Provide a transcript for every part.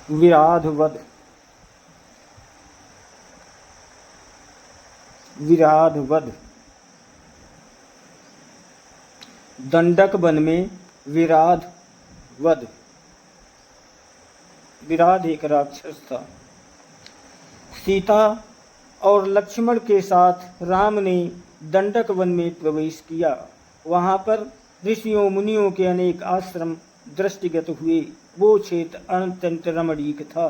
विराधवध। विराधवध। दंडक वन में विराध वध। विराध एक राक्षस था। सीता और लक्ष्मण के साथ राम ने दंडक वन में प्रवेश किया। वहाँ पर ऋषियों मुनियों के अनेक आश्रम दृष्टिगत हुए। वो क्षेत्र अत्यंत रमणीक था।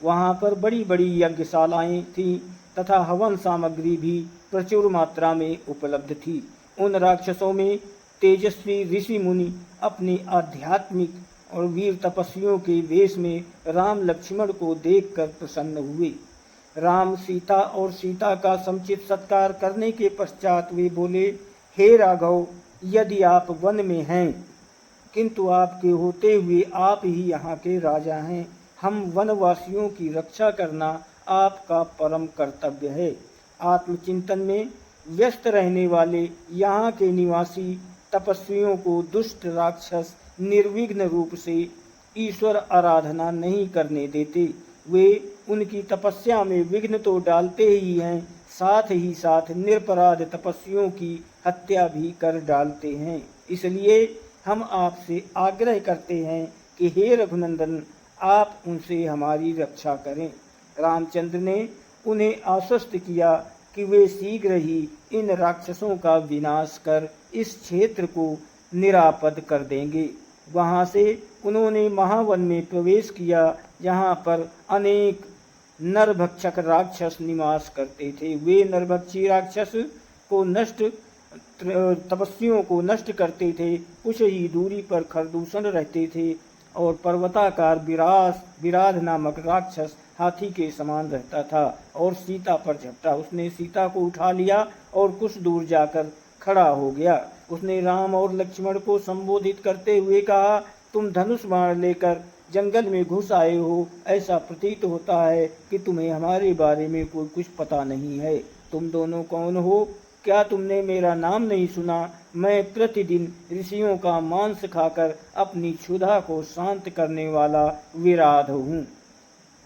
वहाँ पर बड़ी बड़ी यज्ञशालाएं थीं तथा हवन सामग्री भी प्रचुर मात्रा में उपलब्ध थी। उन राक्षसों में तेजस्वी ऋषि मुनि अपने आध्यात्मिक और वीर तपस्वियों के वेश में राम लक्ष्मण को देखकर प्रसन्न हुए। राम सीता और सीता का समुचित सत्कार करने के पश्चात वे बोले, हे राघव, यदि आप वन में हैं किंतु आपके होते हुए आप ही यहाँ के राजा हैं, हम वनवासियों की रक्षा करना आपका परम कर्तव्य है। आत्मचिंतन में व्यस्त रहने वाले यहाँ के निवासी तपस्वियों को दुष्ट राक्षस निर्विघ्न रूप से ईश्वर आराधना नहीं करने देते। वे उनकी तपस्या में विघ्न तो डालते ही हैं, साथ ही साथ निरपराध तपस्वियों की हत्या भी कर डालते हैं। इसलिए हम आपसे आग्रह करते हैं कि हे रघुनंदन, आप उनसे हमारी रक्षा करें। रामचंद्र ने उन्हें आश्वस्त किया कि वे शीघ्र ही इन राक्षसों का विनाश कर इस क्षेत्र को निरापद कर देंगे। वहाँ से उन्होंने महावन में प्रवेश किया, जहाँ पर अनेक नरभक्षक राक्षस निवास करते थे। वे नरभक्षी राक्षस को तपस्वियों को नष्ट करते थे। कुछ ही दूरी पर खरदूषण रहते थे और पर्वताकार विराध नामक राक्षस हाथी के समान रहता था और सीता पर झपटा। उसने सीता को उठा लिया और कुछ दूर जाकर खड़ा हो गया। उसने राम और लक्ष्मण को संबोधित करते हुए कहा, तुम धनुष बाण लेकर जंगल में घुस आए हो। ऐसा प्रतीत होता है कि तुम्हें हमारे बारे में कोई कुछ पता नहीं है। तुम दोनों कौन हो? क्या तुमने मेरा नाम नहीं सुना? मैं प्रतिदिन ऋषियों का मांस खाकर अपनी क्षुधा को शांत करने वाला विराध हूँ।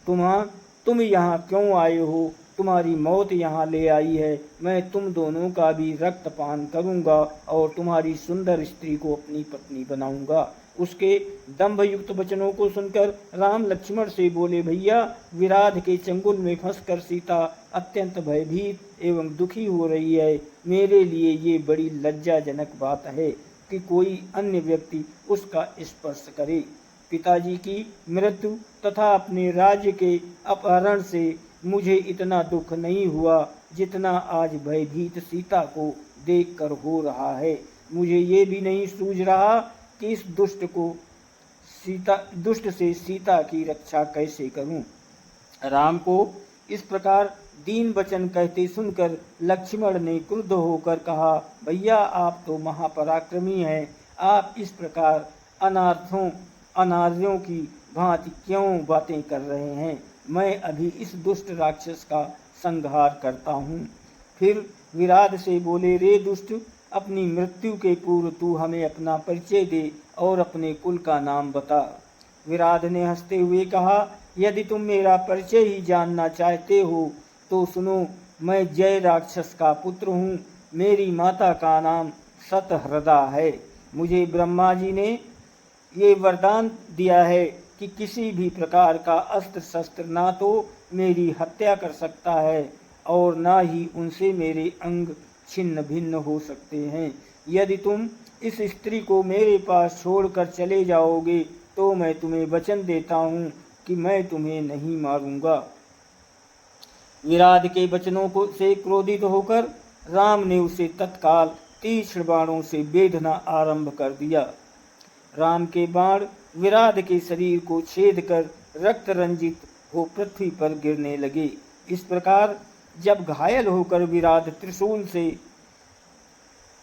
तुम यहाँ क्यों आए हो? तुम्हारी मौत यहाँ ले आई है। मैं तुम दोनों का भी रक्तपान करूँगा और तुम्हारी सुंदर स्त्री को अपनी पत्नी बनाऊँगा। उसके दंभयुक्त वचनों को सुनकर राम लक्ष्मण से बोले, भैया, विराध के चंगुल में फंसकर सीता अत्यंत भयभीत एवं दुखी हो रही है। मेरे लिए ये बड़ी लज्जाजनक बात है कि कोई अन्य व्यक्ति उसका स्पर्श करे। पिताजी की मृत्यु तथा अपने राज्य के अपहरण से मुझे इतना दुख नहीं हुआ जितना आज भयभीत सीता को देखकर हो रहा है। मुझे ये भी नहीं सूझ रहा कि इस दुष्ट से सीता की रक्षा कैसे करूं। राम को इस प्रकार दीन वचन कहते सुनकर लक्ष्मण ने क्रुद्ध होकर कहा, भैया, आप तो महापराक्रमी हैं। आप इस प्रकार अनार्यों की भांति क्यों बातें कर रहे हैं? मैं अभी इस दुष्ट राक्षस का संहार करता हूँ। फिर विराध से बोले, रे दुष्ट, अपनी मृत्यु के पूर्व तू हमें अपना परिचय दे और अपने कुल का नाम बता। विराध ने हंसते हुए कहा, यदि तुम मेरा परिचय ही जानना चाहते हो तो सुनो, मैं जय राक्षस का पुत्र हूँ। मेरी माता का नाम सतहृदा है। मुझे ब्रह्मा जी ने ये वरदान दिया है कि किसी भी प्रकार का अस्त्र शस्त्र ना तो मेरी हत्या कर सकता है और ना ही उनसे मेरे अंग छिन्न भिन्न हो सकते हैं। यदि तुम इस स्त्री को मेरे पास छोड़कर चले जाओगे तो मैं तुम्हें वचन देता हूँ कि मैं तुम्हें नहीं मारूंगा। विराध के वचनों से क्रोधित होकर राम ने उसे तत्काल तीक्ष्ण बाणों से बेधना आरंभ कर दिया। राम के बाण विराध के शरीर को छेद कर रक्त रंजित हो पृथ्वी पर गिरने लगे। इस प्रकार जब घायल होकर विराध त्रिशूल से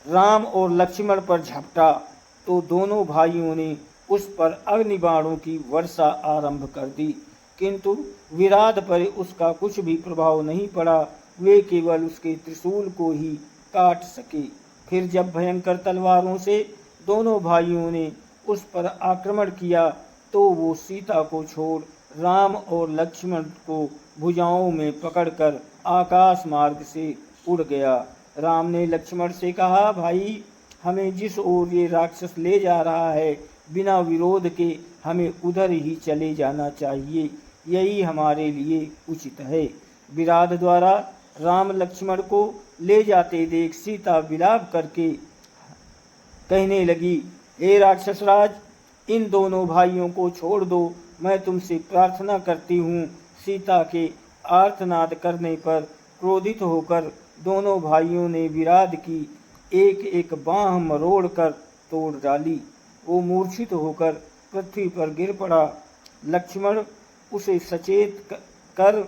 राम और लक्ष्मण पर झपटा तो दोनों भाइयों ने उस पर अग्निबाणों की वर्षा आरंभ कर दी, किंतु विराध पर उसका कुछ भी प्रभाव नहीं पड़ा। वे केवल उसके त्रिशूल को ही काट सके। फिर जब भयंकर तलवारों से दोनों भाइयों ने उस पर आक्रमण किया तो वो सीता को छोड़ राम और लक्ष्मण को भुजाओं में पकड़कर आकाश मार्ग से उड़ गया। राम ने लक्ष्मण से कहा, भाई हमें जिस ओर ये राक्षस ले जा रहा है बिना विरोध के हमें उधर ही चले जाना चाहिए, यही हमारे लिए उचित है। विराट द्वारा राम लक्ष्मण को ले जाते देख सीता विलाप करके कहने लगी, हे राक्षसराज, इन दोनों भाइयों को छोड़ दो, मैं तुमसे प्रार्थना करती हूँ। सीता के आर्तनाद करने पर क्रोधित होकर दोनों भाइयों ने विराट की एक एक बाँह मरोड़ कर तोड़ डाली। वो मूर्छित होकर पृथ्वी पर गिर पड़ा। लक्ष्मण उसे सचेत कर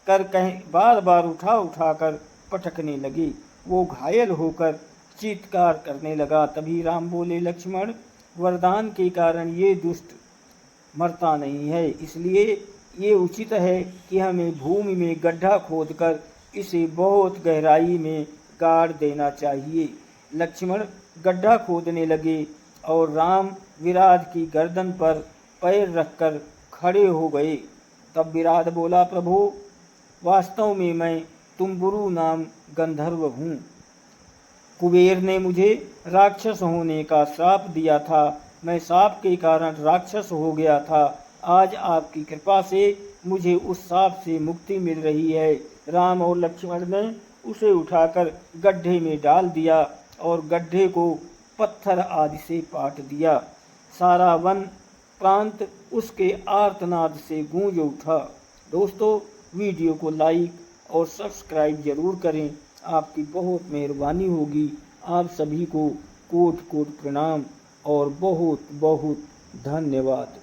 कहीं बार बार उठा कर पटकने लगे। वो घायल होकर चीत्कार करने लगा। तभी राम बोले, लक्ष्मण, वरदान के कारण ये दुष्ट मरता नहीं है, इसलिए ये उचित है कि हमें भूमि में गड्ढा खोदकर इसे बहुत गहराई में गाड़ देना चाहिए। लक्ष्मण गड्ढा खोदने लगे और राम विराट की गर्दन पर पैर रखकर खड़े हो गए। तब विराट बोला, प्रभु, वास्तव में मैं तुम्बुरु नाम गंधर्व हूँ। कुबेर ने मुझे राक्षस होने का श्राप दिया था, मैं शाप के कारण राक्षस हो गया था। आज आपकी कृपा से मुझे उस शाप से मुक्ति मिल रही है। राम और लक्ष्मण ने उसे उठाकर गड्ढे में डाल दिया और गड्ढे को पत्थर आदि से पाट दिया। सारा वन प्रांत उसके आर्तनाद से गूंज उठा। दोस्तों, वीडियो को लाइक और सब्सक्राइब जरूर करें, आपकी बहुत मेहरबानी होगी। आप सभी को कोट कोट प्रणाम और बहुत बहुत धन्यवाद।